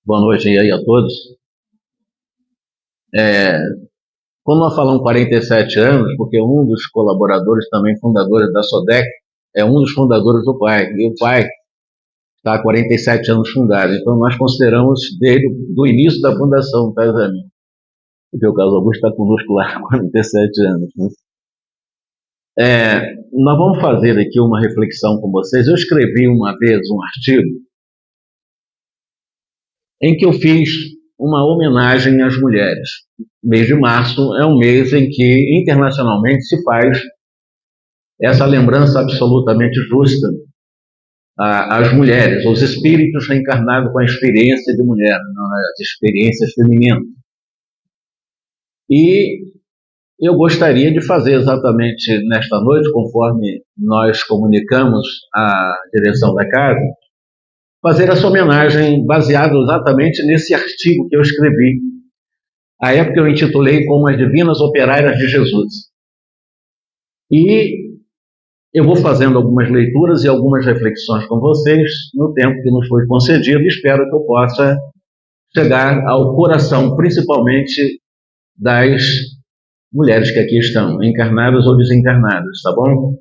Boa noite aí a todos. É, Quando nós falamos 47 anos, porque um dos colaboradores, também fundadores da SODEC, é um dos fundadores do PAI, e o PAI está há 47 anos fundado, então nós consideramos desde do início da fundação, tá, Zé? Porque o Carlos Augusto está conosco lá há 47 anos. Né? Nós vamos fazer aqui uma reflexão com vocês. Eu escrevi uma vez um artigo em que eu fiz uma homenagem às mulheres. O mês de março é um mês em que internacionalmente se faz essa lembrança absolutamente justa às mulheres, aos espíritos reencarnados com a experiência de mulher, as experiências femininas. E eu gostaria de fazer exatamente nesta noite, conforme nós comunicamos à direção da casa, fazer essa homenagem baseada exatamente nesse artigo que eu escrevi. À época eu intitulei como As Divinas Operárias de Jesus. E eu vou fazendo algumas leituras e algumas reflexões com vocês no tempo que nos foi concedido e espero que eu possa chegar ao coração, principalmente das mulheres que aqui estão, encarnadas ou desencarnadas, tá bom?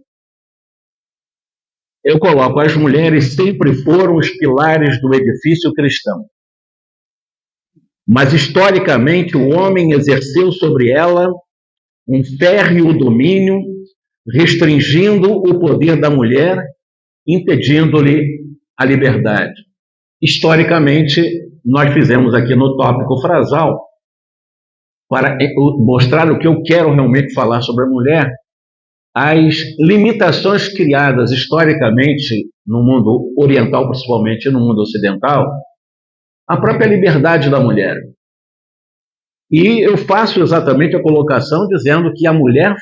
Eu coloco, as mulheres sempre foram os pilares do edifício cristão. Mas, historicamente, o homem exerceu sobre ela um férreo domínio, restringindo o poder da mulher, impedindo-lhe a liberdade. Historicamente, nós fizemos aqui no tópico frasal, para mostrar o que eu quero realmente falar sobre a mulher, as limitações criadas historicamente no mundo oriental, principalmente no mundo ocidental, a própria liberdade da mulher. E eu faço exatamente a colocação dizendo que a mulher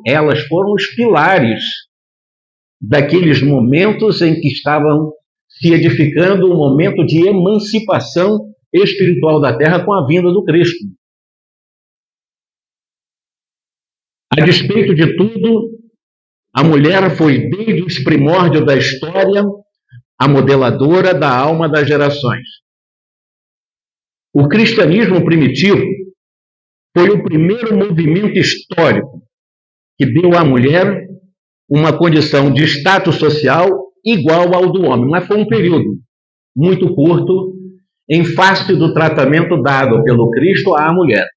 elas foram os pilares daqueles momentos em que estavam se edificando um momento de emancipação espiritual da Terra com a vinda do Cristo. A despeito de tudo, a mulher foi desde os primórdios da história a modeladora da alma das gerações. O cristianismo primitivo foi o primeiro movimento histórico que deu à mulher uma condição de status social igual ao do homem, mas foi um período muito curto em face do tratamento dado pelo Cristo à mulher.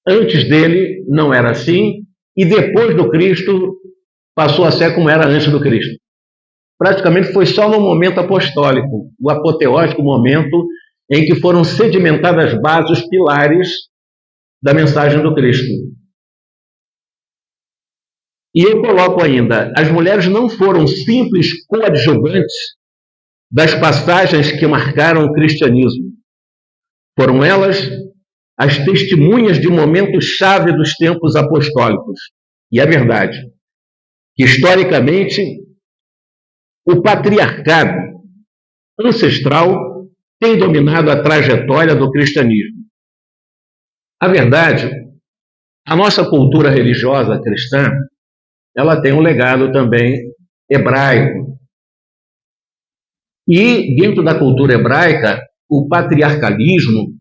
Antes dele não era assim, e depois do Cristo passou a ser como era antes do Cristo. Praticamente foi só no momento apostólico, o apoteótico momento em que foram sedimentadas as bases, os pilares da mensagem do Cristo. E eu coloco ainda, as mulheres não foram simples coadjuvantes das passagens que marcaram o cristianismo. Foram elas as testemunhas de momentos-chave dos tempos apostólicos. E é verdade que, historicamente, o patriarcado ancestral tem dominado a trajetória do cristianismo. A verdade, a nossa cultura religiosa cristã, ela tem um legado também hebraico. E, dentro da cultura hebraica, o patriarcalismo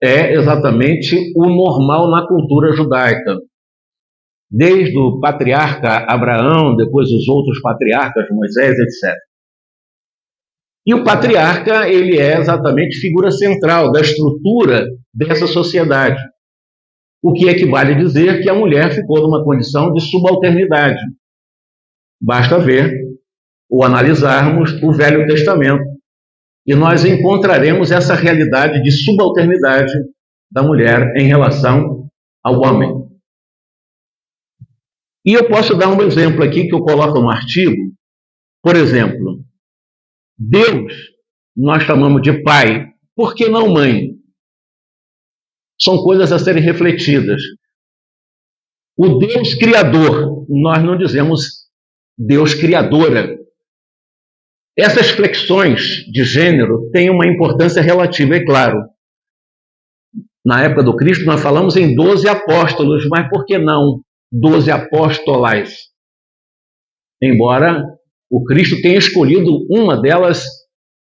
é exatamente o normal na cultura judaica. Desde o patriarca Abraão, depois os outros patriarcas, Moisés, etc. E o patriarca, ele é exatamente figura central da estrutura dessa sociedade. O que equivale a dizer que a mulher ficou numa condição de subalternidade. Basta ver ou analisarmos o Velho Testamento e nós encontraremos essa realidade de subalternidade da mulher em relação ao homem. E eu posso dar um exemplo aqui que eu coloco no artigo. Por exemplo, Deus nós chamamos de pai, por que não mãe? São coisas a serem refletidas. O Deus criador, nós não dizemos Deus criadora. Essas flexões de gênero têm uma importância relativa, é claro. Na época do Cristo nós falamos em 12 apóstolos, mas por que não 12 apóstolas? Embora o Cristo tenha escolhido uma delas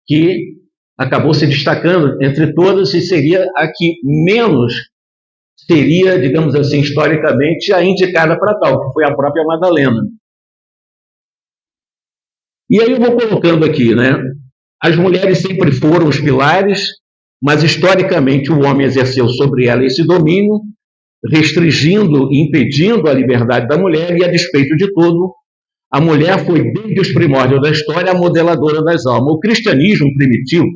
que acabou se destacando entre todas e seria a que menos seria, digamos assim, historicamente, a indicada para tal, que foi a própria Madalena. E aí eu vou colocando aqui, né? As mulheres sempre foram os pilares, mas historicamente o homem exerceu sobre ela esse domínio, restringindo e impedindo a liberdade da mulher, e a despeito de tudo, a mulher foi, desde os primórdios da história, a modeladora das almas. O cristianismo primitivo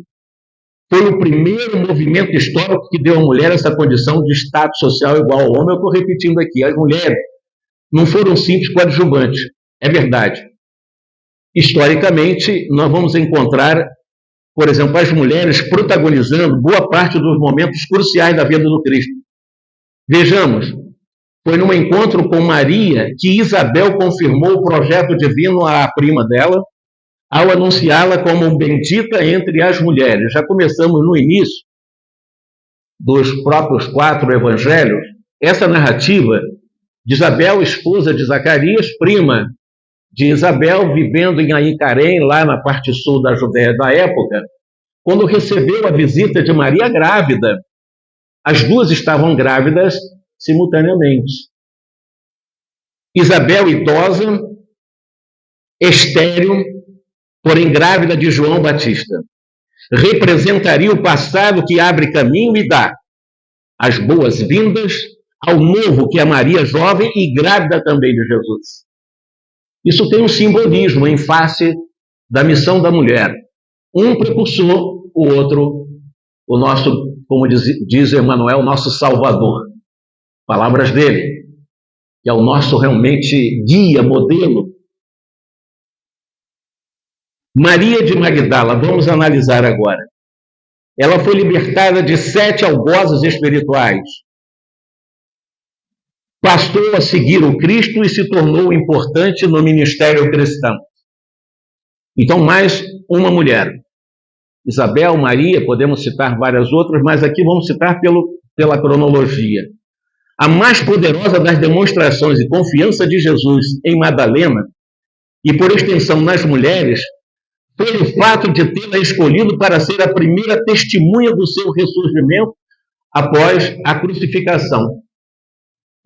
foi o primeiro movimento histórico que deu à mulher essa condição de status social igual ao homem. Eu estou repetindo aqui, as mulheres não foram simples coadjuvantes, é verdade. Historicamente, nós vamos encontrar, por exemplo, as mulheres protagonizando boa parte dos momentos cruciais da vida do Cristo. Vejamos, foi num encontro com Maria que Isabel confirmou o projeto divino à prima dela, ao anunciá-la como bendita entre as mulheres. Já começamos no início dos próprios 4 evangelhos, essa narrativa de Isabel, esposa de Zacarias, prima de Isabel, vivendo em Aicarém, lá na parte sul da Judéia da época, quando recebeu a visita de Maria grávida. As duas estavam grávidas simultaneamente. Isabel, idosa, estéril, porém grávida de João Batista. Representaria o passado que abre caminho e dá as boas-vindas ao novo que é Maria jovem e grávida também de Jesus. Isso tem um simbolismo em face da missão da mulher. Um precursor, o outro, o nosso, como diz Emmanuel, nosso Salvador. Palavras dele, que é o nosso realmente guia, modelo. Maria de Magdala, vamos analisar agora. Ela foi libertada de 7 algozes espirituais. Passou a seguir o Cristo e se tornou importante no ministério cristão. Então, mais uma mulher. Isabel, Maria, podemos citar várias outras, mas aqui vamos citar pela cronologia. A mais poderosa das demonstrações de confiança de Jesus em Madalena, e por extensão nas mulheres, foi o fato de tê-la escolhido para ser a primeira testemunha do seu ressurgimento após a crucificação.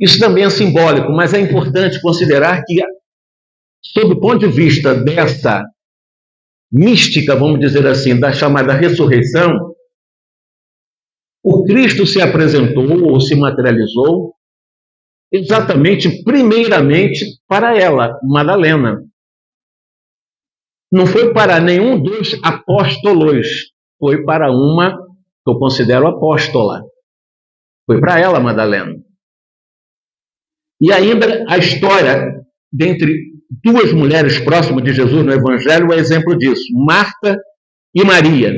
Isso também é simbólico, mas é importante considerar que, sob o ponto de vista dessa mística, vamos dizer assim, da chamada ressurreição, o Cristo se apresentou ou se materializou exatamente, primeiramente, para ela, Madalena. Não foi para nenhum dos apóstolos, foi para uma que eu considero apóstola. Foi para ela, Madalena. E ainda a história dentre 2 mulheres próximas de Jesus no Evangelho é exemplo disso, Marta e Maria.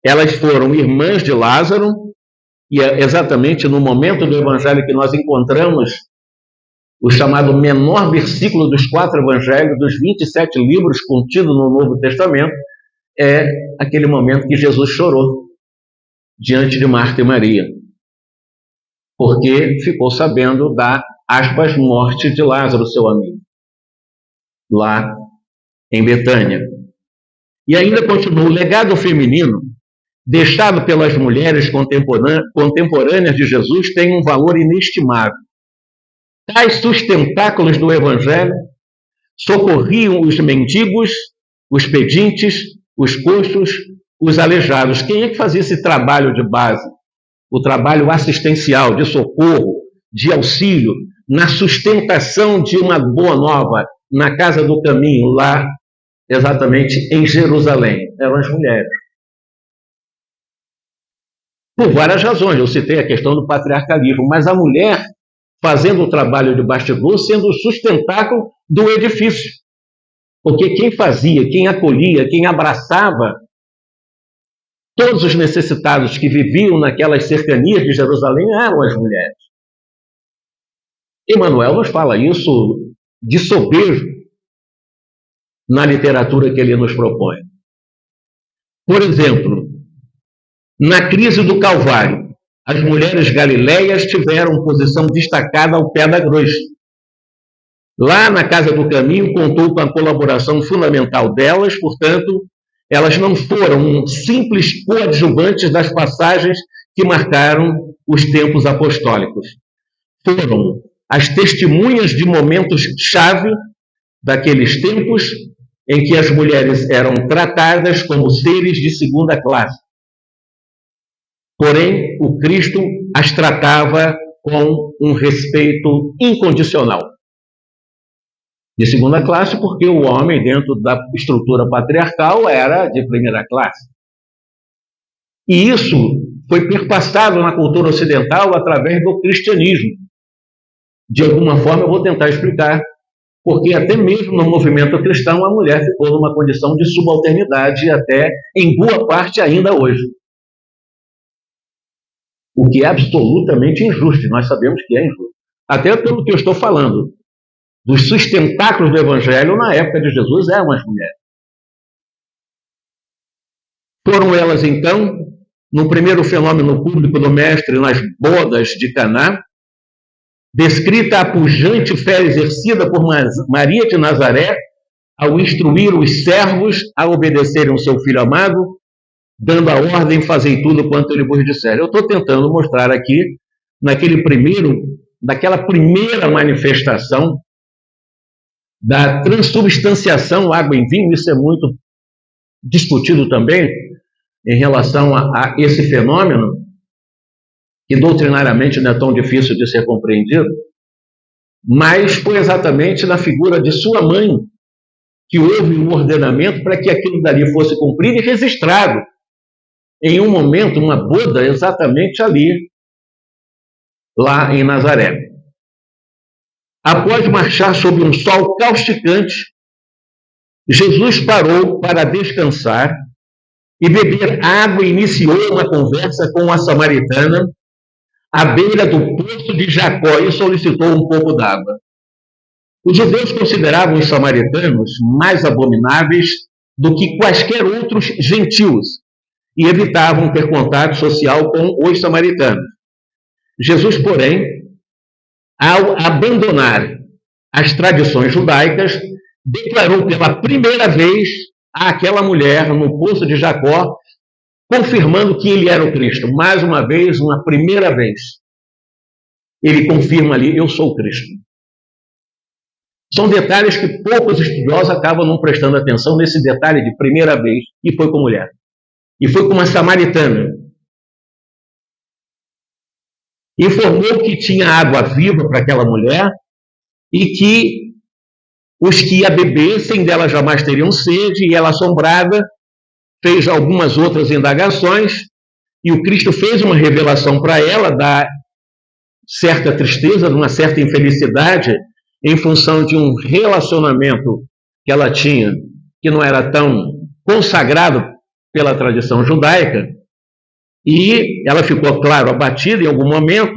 Elas foram irmãs de Lázaro, e é exatamente no momento do Evangelho que nós encontramos o chamado menor versículo dos 4 Evangelhos, dos 27 livros contidos no Novo Testamento, é aquele momento que Jesus chorou diante de Marta e Maria, porque ficou sabendo da, aspas, morte de Lázaro, seu amigo, lá em Betânia. E ainda continua, o legado feminino deixado pelas mulheres contemporâneas de Jesus tem um valor inestimável. Tais sustentáculos do Evangelho socorriam os mendigos, os pedintes, os coxos, os aleijados. Quem é que fazia esse trabalho de base? O trabalho assistencial, de socorro, de auxílio, na sustentação de uma boa nova, na Casa do Caminho, lá, exatamente em Jerusalém. Eram as mulheres. Por várias razões, eu citei a questão do patriarcalismo, mas a mulher fazendo o trabalho de bastidor, sendo o sustentáculo do edifício. Porque quem fazia, quem acolhia, quem abraçava todos os necessitados que viviam naquelas cercanias de Jerusalém eram as mulheres. Emmanuel nos fala isso de sobejo na literatura que ele nos propõe. Por exemplo, na crise do Calvário, as mulheres galileias tiveram posição destacada ao pé da cruz. Lá na Casa do Caminho, contou com a colaboração fundamental delas, portanto, Elas não foram simples coadjuvantes das passagens que marcaram os tempos apostólicos. Foram as testemunhas de momentos-chave daqueles tempos em que as mulheres eram tratadas como seres de segunda classe. Porém, o Cristo as tratava com um respeito incondicional. De segunda classe, porque o homem, dentro da estrutura patriarcal, era de primeira classe. E isso foi perpassado na cultura ocidental através do cristianismo. De alguma forma, eu vou tentar explicar, porque até mesmo no movimento cristão, a mulher ficou numa condição de subalternidade até, em boa parte, ainda hoje. O que é absolutamente injusto, nós sabemos que é injusto. Até pelo que eu estou falando, dos sustentáculos do Evangelho na época de Jesus eram as mulheres. Foram elas, então, no primeiro fenômeno público do Mestre, nas bodas de Caná, descrita a pujante fé exercida por Maria de Nazaré ao instruir os servos a obedecerem ao seu filho amado, dando a ordem, fazei tudo quanto ele vos disser. Eu estou tentando mostrar aqui, daquela primeira manifestação da transubstanciação água em vinho, isso é muito discutido também em relação a esse fenômeno, que doutrinariamente não é tão difícil de ser compreendido, mas foi exatamente na figura de sua mãe que houve um ordenamento para que aquilo dali fosse cumprido e registrado em um momento, uma boda, exatamente ali, lá em Nazaré. Após marchar sob um sol causticante, Jesus parou para descansar e beber água e iniciou uma conversa com a samaritana à beira do poço de Jacó e solicitou um pouco d'água. Os judeus consideravam os samaritanos mais abomináveis do que quaisquer outros gentios e evitavam ter contato social com os samaritanos. Jesus, porém, ao abandonar as tradições judaicas, declarou pela primeira vez àquela mulher no poço de Jacó, confirmando que ele era o Cristo. Mais uma vez, uma primeira vez. Ele confirma ali, eu sou o Cristo. São detalhes que poucos estudiosos acabam não prestando atenção nesse detalhe de primeira vez, e foi com mulher. E foi com uma samaritana. Informou que tinha água viva para aquela mulher e que os que a bebessem dela jamais teriam sede, e ela, assombrada, fez algumas outras indagações, e o Cristo fez uma revelação para ela da certa tristeza, de uma certa infelicidade, em função de um relacionamento que ela tinha, que não era tão consagrado pela tradição judaica, e ela ficou, claro, abatida em algum momento,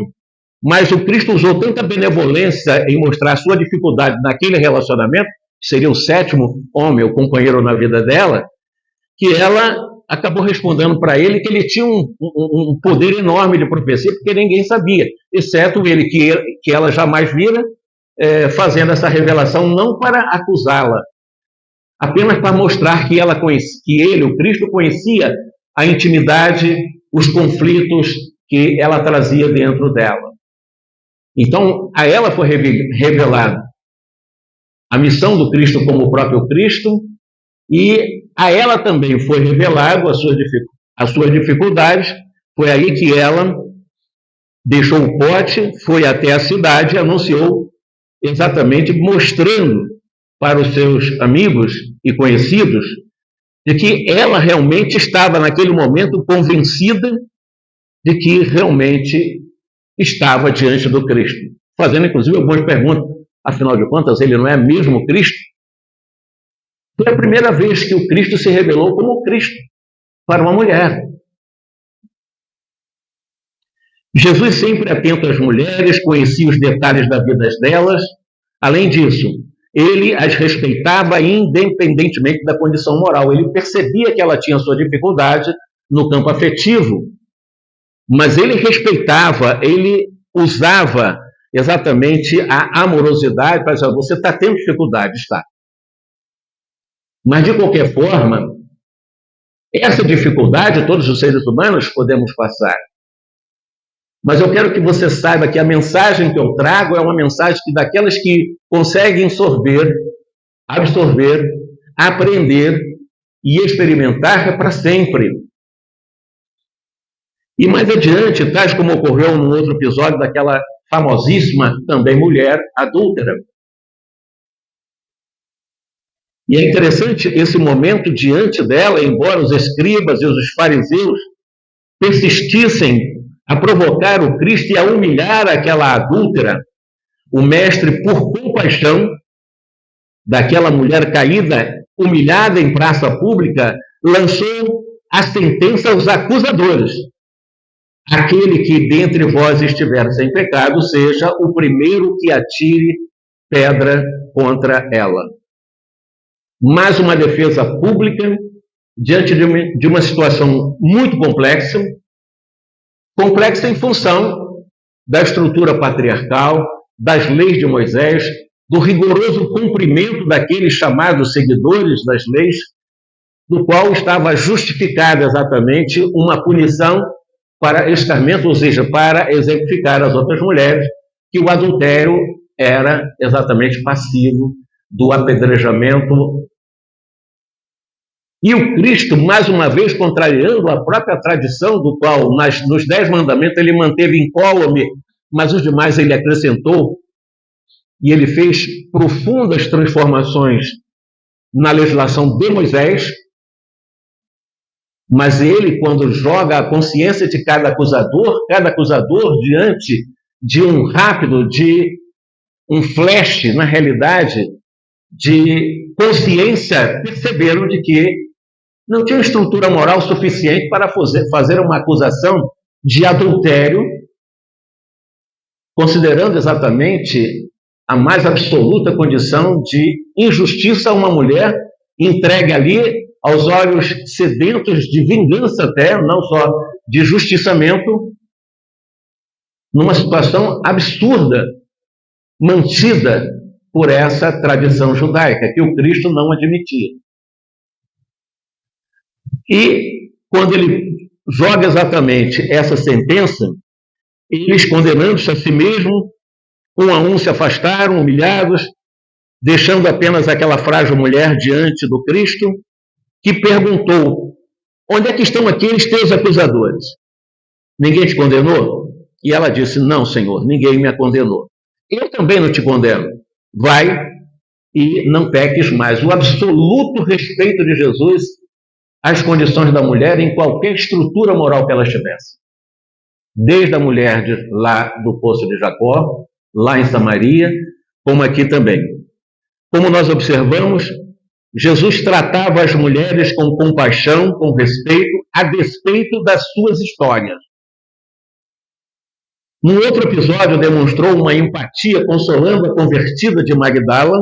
mas o Cristo usou tanta benevolência em mostrar a sua dificuldade naquele relacionamento, que seria o sétimo homem ou companheiro na vida dela, que ela acabou respondendo para ele que ele tinha um poder enorme de profecia, porque ninguém sabia, exceto ele, que ela jamais vira, fazendo essa revelação não para acusá-la, apenas para mostrar que ele, o Cristo, conhecia a intimidade, os conflitos que ela trazia dentro dela. Então, a ela foi revelada a missão do Cristo como o próprio Cristo, e a ela também foi revelado as suas dificuldades. Foi aí que ela deixou o pote, foi até a cidade e anunciou, exatamente mostrando para os seus amigos e conhecidos de que ela realmente estava naquele momento convencida de que realmente estava diante do Cristo, fazendo inclusive algumas perguntas, afinal de contas ele não é mesmo Cristo? Foi a primeira vez que o Cristo se revelou como Cristo para uma mulher. Jesus, sempre atento às mulheres, conhecia os detalhes da vida delas. Além disso, ele as respeitava independentemente da condição moral. Ele percebia que ela tinha sua dificuldade no campo afetivo, mas ele respeitava, ele usava exatamente a amorosidade para dizer, você está tendo dificuldade, está. Mas, de qualquer forma, Essa dificuldade todos os seres humanos podemos passar. Mas eu quero que você saiba que a mensagem que eu trago é uma mensagem que daquelas que conseguem absorver, aprender e experimentar para sempre. E mais adiante, tais como ocorreu num outro episódio daquela famosíssima também mulher adúltera. E é interessante esse momento diante dela, embora os escribas e os fariseus persistissem a provocar o Cristo e a humilhar aquela adúltera, o mestre, por compaixão daquela mulher caída, humilhada em praça pública, lançou a sentença aos acusadores. Aquele que dentre vós estiver sem pecado, seja o primeiro que atire pedra contra ela. Mais uma defesa pública diante de uma situação muito complexa em função da estrutura patriarcal, das leis de Moisés, do rigoroso cumprimento daqueles chamados seguidores das leis, do qual estava justificada exatamente uma punição para escarmento, ou seja, para exemplificar às outras mulheres que o adultério era exatamente passivo do apedrejamento. E o Cristo, mais uma vez, contrariando a própria tradição do qual, nos 10 mandamentos, ele manteve incólume, mas os demais ele acrescentou, e ele fez profundas transformações na legislação de Moisés, mas ele, quando joga a consciência de cada acusador diante de um rápido, de um flash, na realidade, de consciência, perceberam de que não tinha estrutura moral suficiente para fazer uma acusação de adultério, considerando exatamente a mais absoluta condição de injustiça a uma mulher entregue ali aos olhos sedentos de vingança até, não só de justiçamento, numa situação absurda, mantida por essa tradição judaica, que o Cristo não admitia. E quando ele joga exatamente essa sentença, eles, condenando-se a si mesmo, um a um se afastaram, humilhados, deixando apenas aquela frágil mulher diante do Cristo, que perguntou: onde é que estão aqueles teus acusadores? Ninguém te condenou? E ela disse: não, Senhor, ninguém me condenou. Eu também não te condeno. Vai e não peques mais. O absoluto respeito de Jesus às condições da mulher em qualquer estrutura moral que ela tivesse. Desde a mulher lá do Poço de Jacó, lá em Samaria, como aqui também. Como nós observamos, Jesus tratava as mulheres com compaixão, com respeito, a despeito das suas histórias. Num outro episódio, demonstrou uma empatia consolando a convertida de Magdala,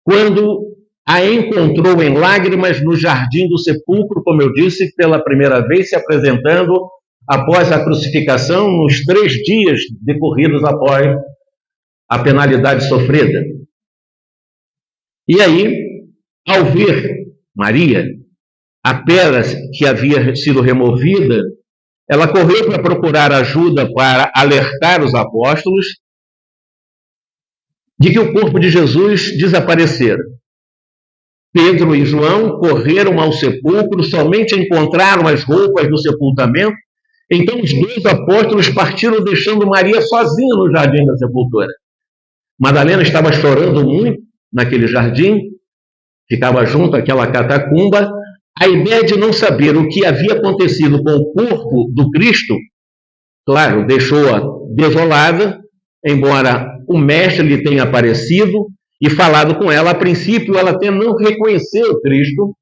quando a encontrou em lágrimas no jardim do sepulcro, como eu disse, pela primeira vez se apresentando após a crucificação, nos 3 dias decorridos após a penalidade sofrida. E aí, ao ver Maria, a pedra que havia sido removida, ela correu para procurar ajuda para alertar os apóstolos de que o corpo de Jesus desaparecera. Pedro e João correram ao sepulcro, somente encontraram as roupas do sepultamento. Então os 2 apóstolos partiram deixando Maria sozinha no jardim da sepultura. Madalena estava chorando muito naquele jardim, ficava junto àquela catacumba. A ideia de não saber o que havia acontecido com o corpo do Cristo, claro, deixou-a desolada, embora o mestre lhe tenha aparecido e falado com ela. A princípio, ela até não reconheceu o Cristo,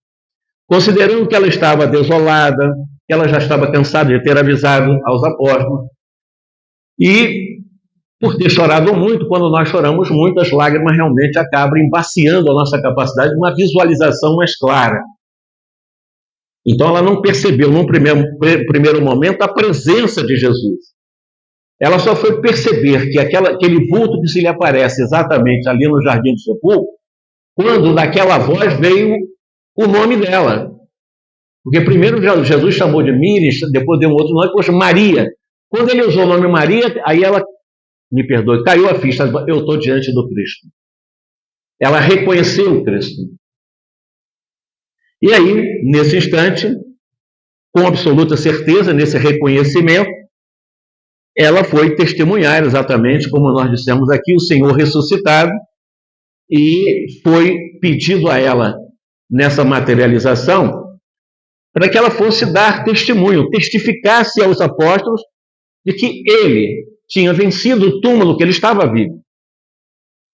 considerando que ela estava desolada, que ela já estava cansada de ter avisado aos apóstolos. E, por ter chorado muito, quando nós choramos muito, as lágrimas realmente acabam embaciando a nossa capacidade de uma visualização mais clara. Então, ela não percebeu, num primeiro momento, a presença de Jesus. Ela só foi perceber que aquele vulto que se lhe aparece exatamente ali no jardim do sepulcro, quando daquela voz veio o nome dela. Porque primeiro Jesus chamou de Miriam, depois deu um outro nome, poxa, Maria. Quando ele usou o nome Maria, aí ela, me perdoe, caiu a ficha, eu estou diante do Cristo. Ela reconheceu o Cristo. E aí, nesse instante, com absoluta certeza, nesse reconhecimento, ela foi testemunhar exatamente, como nós dissemos aqui, o Senhor ressuscitado, e foi pedido a ela, nessa materialização, para que ela fosse dar testemunho, testificasse aos apóstolos de que ele tinha vencido o túmulo, que ele estava vivo.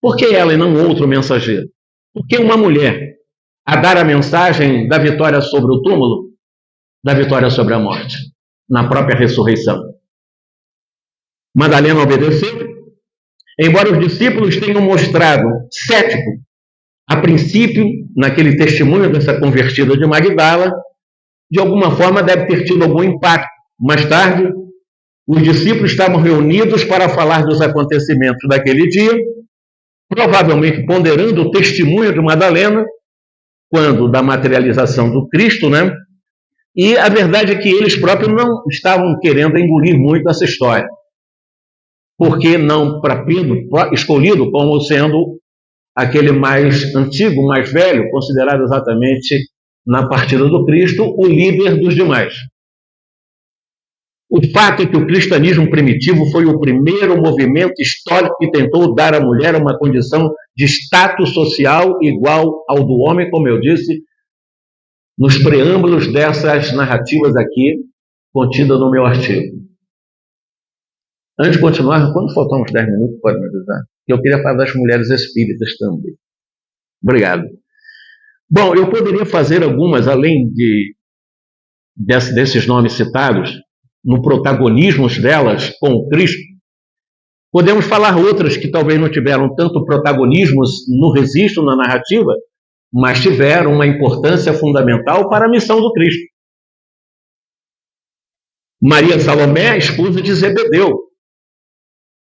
Por que ela e não outro mensageiro? Por que uma mulher a dar a mensagem da vitória sobre o túmulo, da vitória sobre a morte, na própria ressurreição? Madalena obedeceu, embora os discípulos tenham mostrado cético, a princípio, naquele testemunho dessa convertida de Magdala, de alguma forma deve ter tido algum impacto. Mais tarde, os discípulos estavam reunidos para falar dos acontecimentos daquele dia, provavelmente ponderando o testemunho de Madalena, quando da materialização do Cristo, né? E a verdade é que eles próprios não estavam querendo engolir muito essa história. Porque não para Pedro, escolhido como sendo aquele mais antigo, mais velho, considerado exatamente na partida do Cristo, o líder dos demais. O fato é que o cristianismo primitivo foi o primeiro movimento histórico que tentou dar à mulher uma condição de status social igual ao do homem, como eu disse, nos preâmbulos dessas narrativas aqui, contidas no meu artigo. Antes de continuar, quando faltar uns 10 minutos, pode me avisar? Eu queria falar das mulheres espíritas também. Obrigado. Bom, eu poderia fazer algumas, além desses nomes citados, no protagonismo delas com o Cristo. Podemos falar outras que talvez não tiveram tanto protagonismo no registro, na narrativa, mas tiveram uma importância fundamental para a missão do Cristo. Maria Salomé, esposa de Zebedeu.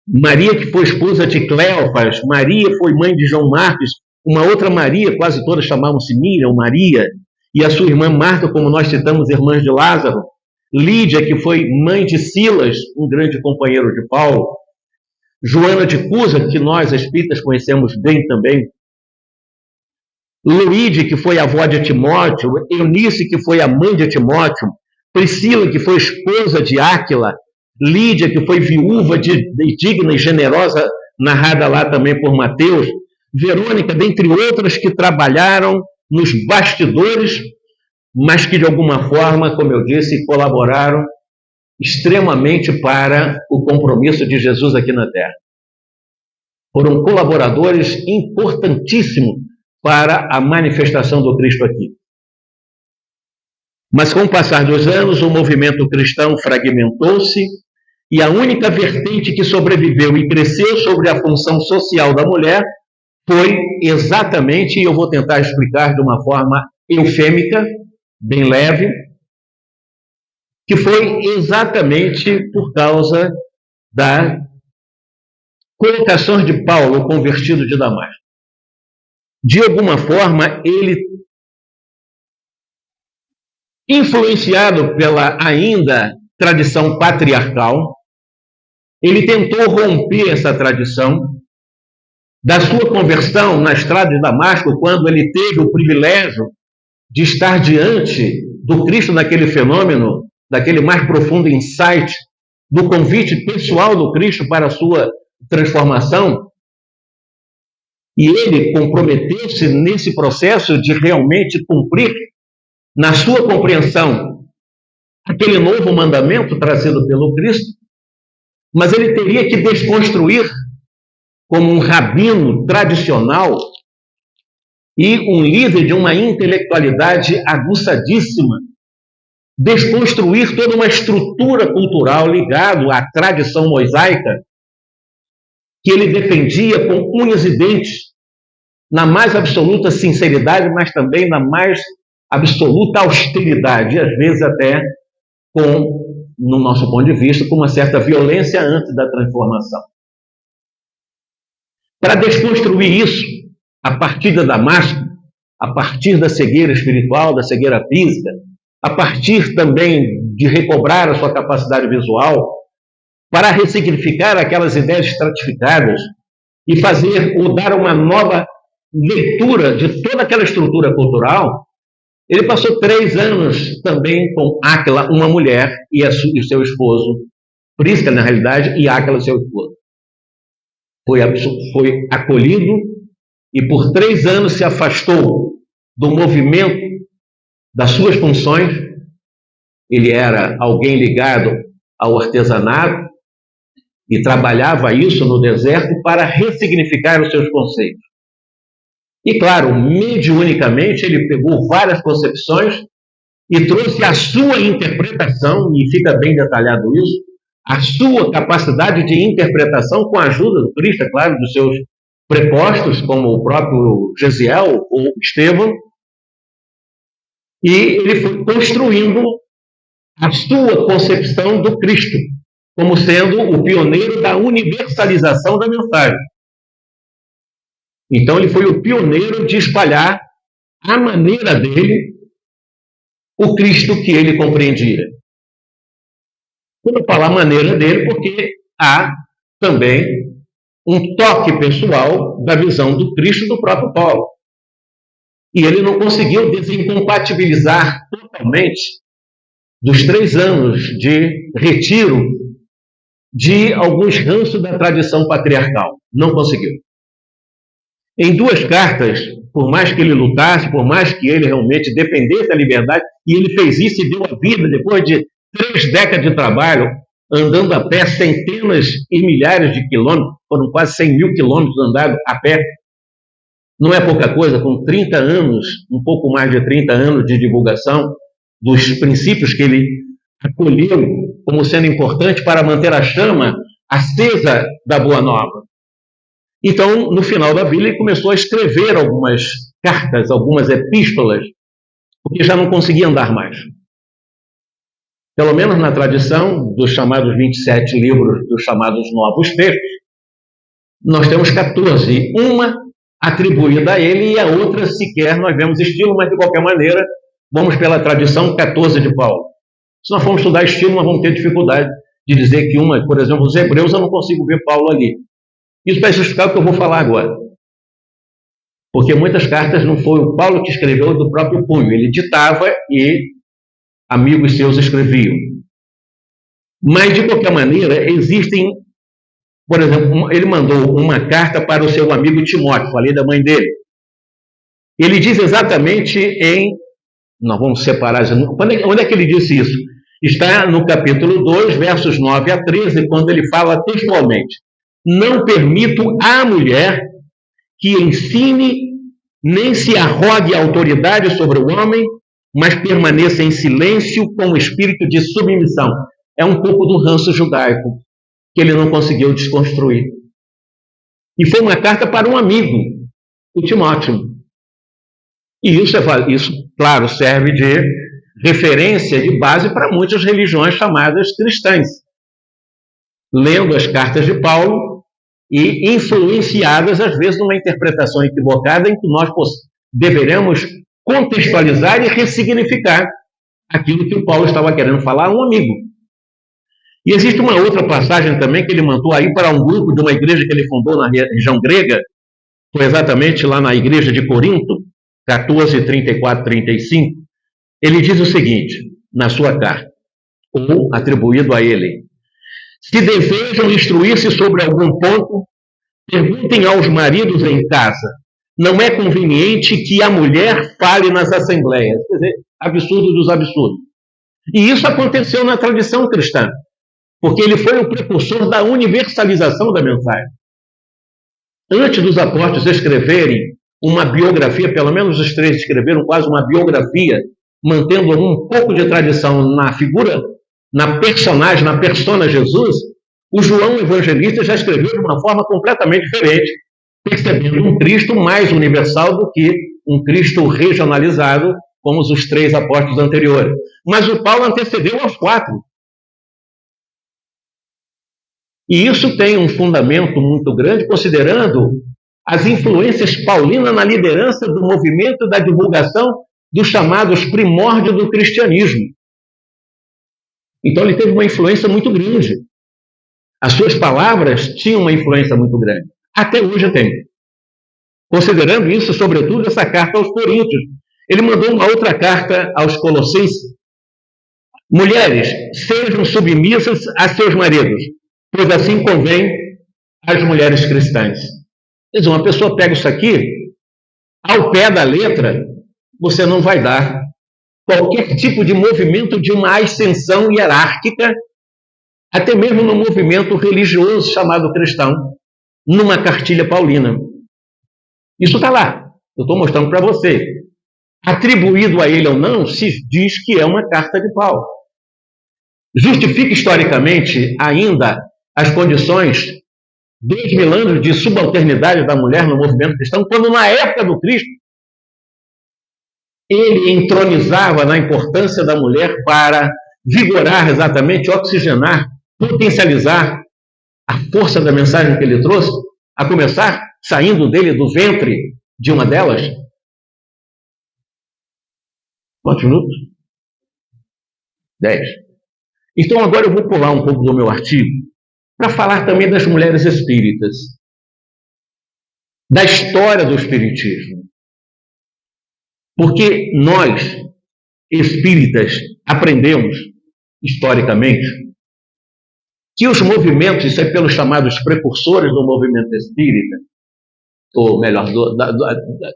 Maria, que foi esposa de Cleofas. Maria foi mãe de João Marcos. Uma outra Maria, quase todas chamavam-se Miriam, Maria. E a sua irmã Marta, como nós citamos, irmãs de Lázaro. Lídia, que foi mãe de Silas, um grande companheiro de Paulo. Joana de Cusa, que nós espíritas conhecemos bem também. Luíde, que foi avó de Timóteo. Eunice, que foi a mãe de Timóteo. Priscila, que foi esposa de Áquila. Lídia, que foi viúva digna e generosa, narrada lá também por Mateus. Verônica, dentre outras que trabalharam nos bastidores, mas que de alguma forma, como eu disse, colaboraram extremamente para o compromisso de Jesus aqui na Terra. Foram colaboradores importantíssimos para a manifestação do Cristo aqui. Mas com o passar dos anos, o movimento cristão fragmentou-se e a única vertente que sobreviveu e cresceu sobre a função social da mulher foi exatamente, e eu vou tentar explicar de uma forma eufêmica, bem leve, que foi exatamente por causa da colocação de Paulo, o convertido de Damasco. De alguma forma, ele, influenciado pela ainda tradição patriarcal, ele tentou romper essa tradição. Da sua conversão na estrada de Damasco, quando ele teve o privilégio de estar diante do Cristo naquele fenômeno, daquele mais profundo insight, do convite pessoal do Cristo para a sua transformação, e ele comprometeu-se nesse processo de realmente cumprir, na sua compreensão, aquele novo mandamento trazido pelo Cristo, mas ele teria que desconstruir, como um rabino tradicional e um líder de uma intelectualidade aguçadíssima, desconstruir toda uma estrutura cultural ligada à tradição mosaica que ele defendia com unhas e dentes, na mais absoluta sinceridade, mas também na mais absoluta austeridade, e às vezes até com, no nosso ponto de vista, com uma certa violência antes da transformação. Para desconstruir isso, a partir de Damasco, a partir da cegueira espiritual, da cegueira física, a partir também de recobrar a sua capacidade visual, para ressignificar aquelas ideias estratificadas e fazer ou dar uma nova leitura de toda aquela estrutura cultural. Ele passou 3 anos também com Áquila, uma mulher, e seu esposo, Prisca, na realidade, e Áquila, seu esposo. Foi acolhido e por 3 anos se afastou do movimento, das suas funções. Ele era alguém ligado ao artesanato e trabalhava isso no deserto para ressignificar os seus conceitos. E, claro, mediunicamente, ele pegou várias concepções e trouxe a sua interpretação, e fica bem detalhado isso, a sua capacidade de interpretação com a ajuda do Cristo, é claro, dos seus prepostos, como o próprio Gesiel ou Estevão, e ele foi construindo a sua concepção do Cristo, como sendo o pioneiro da universalização da mensagem. Então ele foi o pioneiro de espalhar, à maneira dele, o Cristo que ele compreendia. Quando eu falar a maneira dele, porque há também um toque pessoal da visão do Cristo do próprio Paulo. E ele não conseguiu desincompatibilizar totalmente dos 3 anos de retiro de alguns ranços da tradição patriarcal. Não conseguiu. Em 2 cartas, por mais que ele lutasse, por mais que ele realmente defendesse a liberdade, e ele fez isso e deu a vida depois de 3 décadas de trabalho, andando a pé centenas e milhares de quilômetros, foram quase 100 mil quilômetros andados a pé. Não é pouca coisa, com 30 anos, um pouco mais de 30 anos de divulgação dos princípios que ele acolheu como sendo importante para manter a chama acesa da Boa Nova. Então, no final da vida, ele começou a escrever algumas cartas, algumas epístolas, porque já não conseguia andar mais. Pelo menos na tradição dos chamados 27 livros, dos chamados Novos Textos, nós temos 14, uma atribuída a ele e a outra sequer nós vemos estilo, mas de qualquer maneira, vamos pela tradição 14 de Paulo. Se nós formos estudar estilo, nós vamos ter dificuldade de dizer que uma, por exemplo, os Hebreus, eu não consigo ver Paulo ali. Isso vai justificar o que eu vou falar agora. Porque muitas cartas não foi o Paulo que escreveu do próprio punho, ele ditava e amigos seus escreviam. Mas, de qualquer maneira, existem, por exemplo, ele mandou uma carta para o seu amigo Timóteo, falei da mãe dele. Ele diz exatamente nós vamos separar, onde é que ele disse isso? Está no capítulo 2, versos 9 a 13, quando ele fala textualmente: não permito à mulher que ensine nem se arrogue a autoridade sobre o homem, mas permaneça em silêncio com o espírito de submissão. É um pouco do ranço judaico que ele não conseguiu desconstruir. E foi uma carta para um amigo, o Timóteo. E isso, claro, serve de referência, de base para muitas religiões chamadas cristãs. Lendo as cartas de Paulo e influenciadas, às vezes, numa interpretação equivocada em que nós deveremos contextualizar e ressignificar aquilo que o Paulo estava querendo falar a um amigo. E existe uma outra passagem também que ele mandou aí para um grupo de uma igreja que ele fundou na região grega, foi exatamente lá na igreja de Corinto, 14, 34, 35. Ele diz o seguinte, na sua carta, ou atribuído a ele: se desejam instruir-se sobre algum ponto, perguntem aos maridos em casa. Não é conveniente que a mulher fale nas assembleias. Quer dizer, absurdo dos absurdos. E isso aconteceu na tradição cristã, porque ele foi o precursor da universalização da mensagem. Antes dos apóstolos escreverem uma biografia, pelo menos os 3 escreveram quase uma biografia, mantendo um pouco de tradição na figura, na personagem, na persona Jesus, o João Evangelista já escreveu de uma forma completamente diferente, percebendo um Cristo mais universal do que um Cristo regionalizado, como os 3 apóstolos anteriores. Mas o Paulo antecedeu aos 4. E isso tem um fundamento muito grande, considerando as influências paulinas na liderança do movimento da divulgação dos chamados primórdios do cristianismo. Então ele teve uma influência muito grande. As suas palavras tinham uma influência muito grande. Até hoje tem. Considerando isso, sobretudo, essa carta aos Coríntios. Ele mandou uma outra carta aos Colossenses. Mulheres, sejam submissas a seus maridos, pois assim convém às mulheres cristãs. Quer dizer, uma pessoa pega isso aqui, ao pé da letra, você não vai dar qualquer tipo de movimento de uma ascensão hierárquica, até mesmo no movimento religioso chamado cristão, numa cartilha paulina. Isso está lá, eu estou mostrando para você. Atribuído a ele ou não, se diz que é uma carta de Paulo. Justifica historicamente ainda as condições 2000 anos de subalternidade da mulher no movimento cristão, quando na época do Cristo ele entronizava na importância da mulher para vigorar exatamente, oxigenar, potencializar a força da mensagem que ele trouxe, a começar saindo dele do ventre de uma delas. Quantos minutos? 10. Então agora eu vou pular um pouco do meu artigo para falar também das mulheres espíritas, da história do espiritismo. Porque nós, espíritas, aprendemos, historicamente, que os movimentos, isso é pelos chamados precursores do movimento espírita, ou melhor,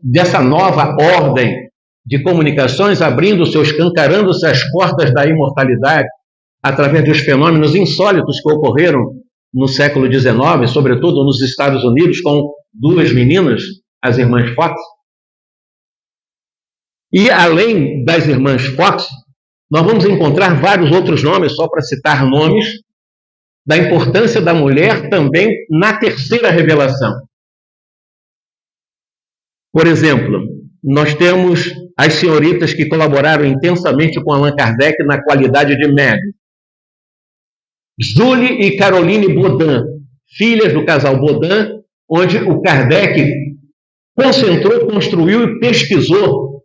dessa nova ordem de comunicações, abrindo-se, escancarando-se as portas da imortalidade, através dos fenômenos insólitos que ocorreram no século XIX, sobretudo nos Estados Unidos, com duas meninas, as irmãs Fox. E além das irmãs Fox, nós vamos encontrar vários outros nomes, só para citar nomes, da importância da mulher também na terceira revelação. Por exemplo, nós temos as senhoritas que colaboraram intensamente com Allan Kardec na qualidade de médium. Julie e Caroline Baudin, filhas do casal Baudin, onde o Kardec concentrou, construiu e pesquisou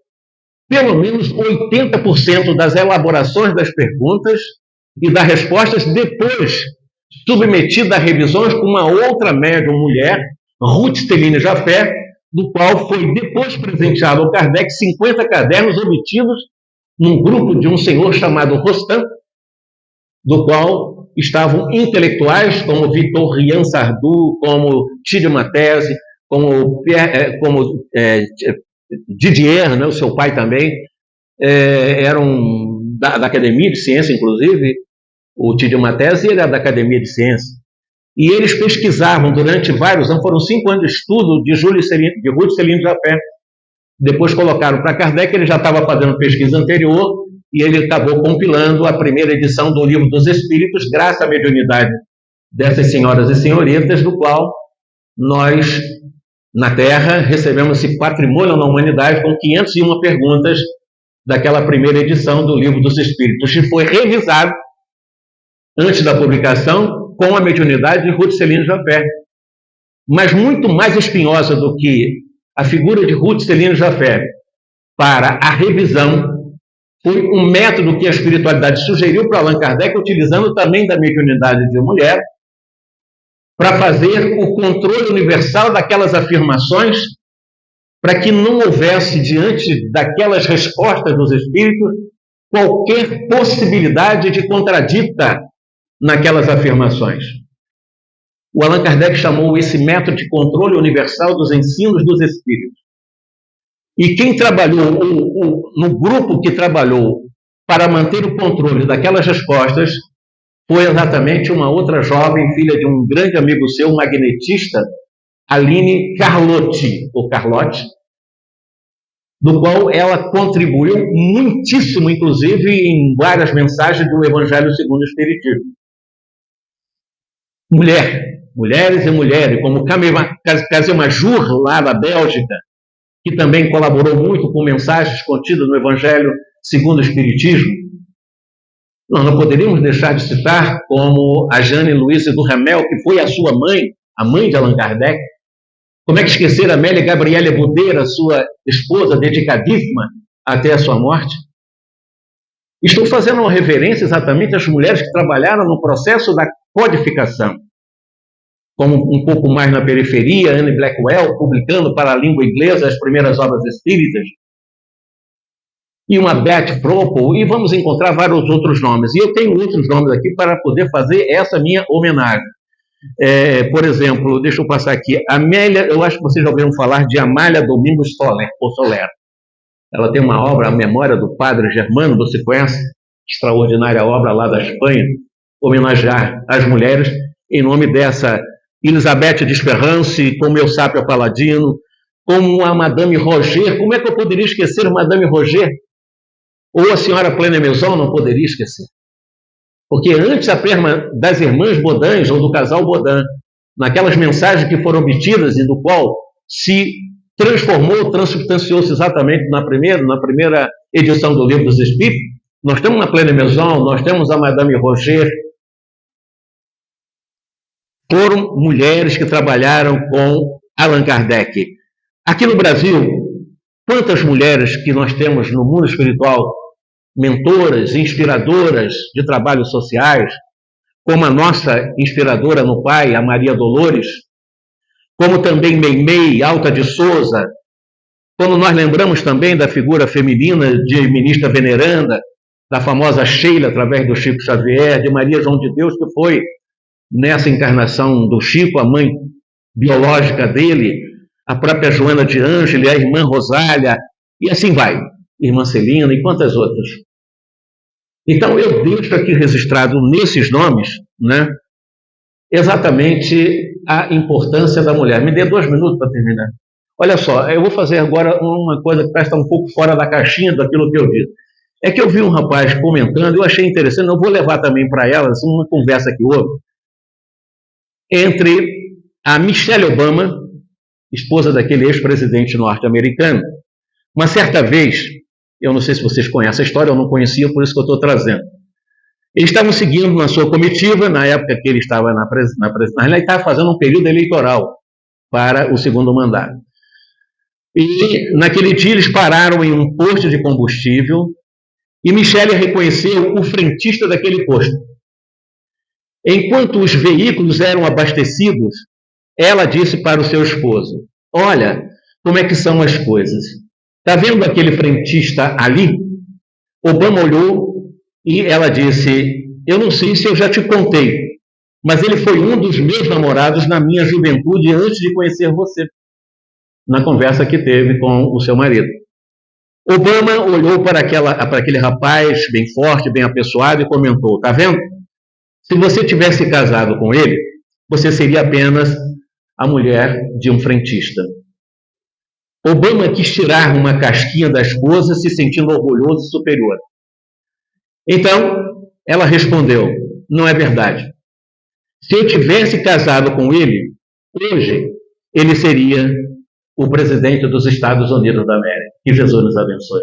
pelo menos 80% das elaborações das perguntas e das respostas, depois submetida a revisões com uma outra médium mulher, Ruth Steline Jafé, do qual foi depois presenteado ao Kardec 50 cadernos obtidos num grupo de um senhor chamado Rostand, do qual estavam intelectuais como Victor Rian Sardou, como Tilde Matese, como Didier, né, o seu pai também, eram da Academia de Ciência, inclusive, o Tilde Matese era da Academia de Ciência. E eles pesquisavam durante vários anos, foram 5 anos de estudo de Ruth Steline Jafé. Depois colocaram para Kardec, ele já estava fazendo pesquisa anterior, e ele acabou compilando a primeira edição do Livro dos Espíritos, graças à mediunidade dessas senhoras e senhoritas, do qual nós, na Terra, recebemos esse patrimônio na humanidade com 501 perguntas daquela primeira edição do Livro dos Espíritos, que foi revisado antes da publicação com a mediunidade de Ruth Steline Jafé. Mas muito mais espinhosa do que a figura de Ruth Steline Jafé para a revisão foi um método que a espiritualidade sugeriu para Allan Kardec, utilizando também da mediunidade de mulher, para fazer o controle universal daquelas afirmações, para que não houvesse, diante daquelas respostas dos espíritos, qualquer possibilidade de contradita naquelas afirmações. O Allan Kardec chamou esse método de controle universal dos ensinos dos espíritos. E quem trabalhou, no grupo que trabalhou para manter o controle daquelas respostas, foi exatamente uma outra jovem, filha de um grande amigo seu, magnetista, Aline Carlotti, ou Carlotti, do qual ela contribuiu muitíssimo, inclusive, em várias mensagens do Evangelho segundo o Espiritismo. Mulheres e mulheres, como Casimir Jur, lá da Bélgica, que também colaborou muito com mensagens contidas no Evangelho segundo o Espiritismo. Nós não poderíamos deixar de citar como a Jeanne Louise Duhamel, que foi a sua mãe, a mãe de Allan Kardec. Como é que esquecer a Amélie Gabrielle Boudeira, sua esposa dedicadíssima, até a sua morte. Estou fazendo uma reverência exatamente às mulheres que trabalharam no processo da codificação, como um pouco mais na periferia, Anne Blackwell, publicando para a língua inglesa as primeiras obras espíritas, e uma Beth Propel, e vamos encontrar vários outros nomes. E eu tenho outros nomes aqui para poder fazer essa minha homenagem. Por exemplo, deixa eu passar aqui, Amélia, eu acho que vocês já ouviram falar de Amália Domingos Soler. Ela tem uma obra, A Memória do Padre Germano, você conhece? Extraordinária obra lá da Espanha, homenagear as mulheres em nome dessa Elizabeth de Esperance, como Eusapia Paladino, como a Madame Roger. Como é que eu poderia esquecer Madame Roger? Ou a senhora Plena Maison, não poderia esquecer. Porque antes das irmãs Bodins, ou do casal Bodin, naquelas mensagens que foram obtidas e do qual se transformou, transubstanciou-se exatamente na primeira edição do Livro dos Espíritos, nós temos a Plena Maison, nós temos a Madame Roger. Foram mulheres que trabalharam com Allan Kardec. Aqui no Brasil, quantas mulheres que nós temos no mundo espiritual, mentoras, inspiradoras de trabalhos sociais, como a nossa inspiradora no Pai, a Maria Dolores, como também Meimei, Alta de Souza, quando nós lembramos também da figura feminina de Ministra Veneranda, da famosa Sheila, através do Chico Xavier, de Maria João de Deus, que foi, nessa encarnação do Chico, a mãe biológica dele, a própria Joana de Ângeli, a irmã Rosália, e assim vai, irmã Celina e quantas outras. Então, eu deixo aqui registrado nesses nomes, né, exatamente a importância da mulher. Me dê 2 minutos para terminar. Olha só, eu vou fazer agora uma coisa que parece estar um pouco fora da caixinha daquilo que eu disse. É que eu vi um rapaz comentando, eu achei interessante, eu vou levar também para elas uma conversa que houve entre a Michelle Obama, esposa daquele ex-presidente norte-americano. Uma certa vez, eu não sei se vocês conhecem a história, eu não conhecia, por isso que eu estou trazendo. Eles estavam seguindo na sua comitiva, na época que ele estava na presidência, ele estava fazendo um período eleitoral para o segundo mandato. E naquele dia eles pararam em um posto de combustível e Michelle reconheceu o frentista daquele posto. Enquanto os veículos eram abastecidos, ela disse para o seu esposo: olha, como é que são as coisas. Está vendo aquele frentista ali? Obama olhou e ela disse: eu não sei se eu já te contei, mas ele foi um dos meus namorados na minha juventude antes de conhecer você, na conversa que teve com o seu marido. Obama olhou para aquele rapaz bem forte, bem apessoado e comentou: está vendo? Se você tivesse casado com ele, você seria apenas a mulher de um frentista. Obama quis tirar uma casquinha da esposa, se sentindo orgulhoso e superior. Então, ela respondeu: não é verdade. Se eu tivesse casado com ele, hoje ele seria o presidente dos Estados Unidos da América. Que Jesus nos abençoe.